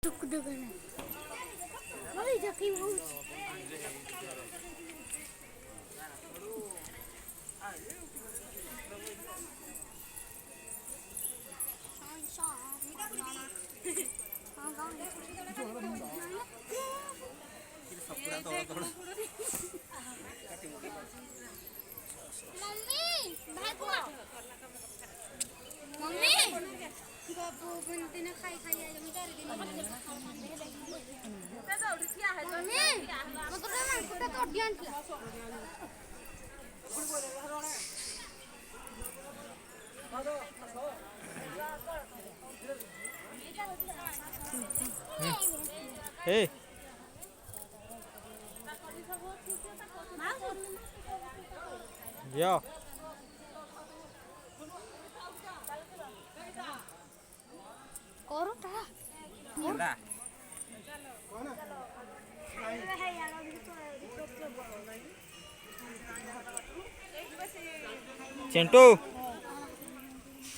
टुक दे गने भाई जकी बहुत मम्मी भाई को मम्मी बाबू बनते ना खाई खाई आ जमी कर दिन मम्मी मतलब ना कुटा तो ध्यान किया हे या करो ता ना चिंटू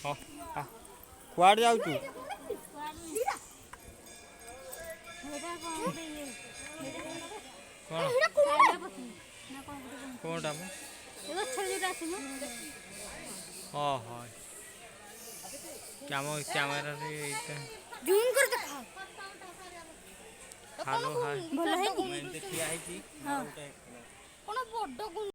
हाँ हाँ कुआड़ जाऊ तू कौन डाम हाँ हाँ कैमरा जूम कर दिखा हेलो हाय भला है मैं देखिए आई जी हां कोन बड्ड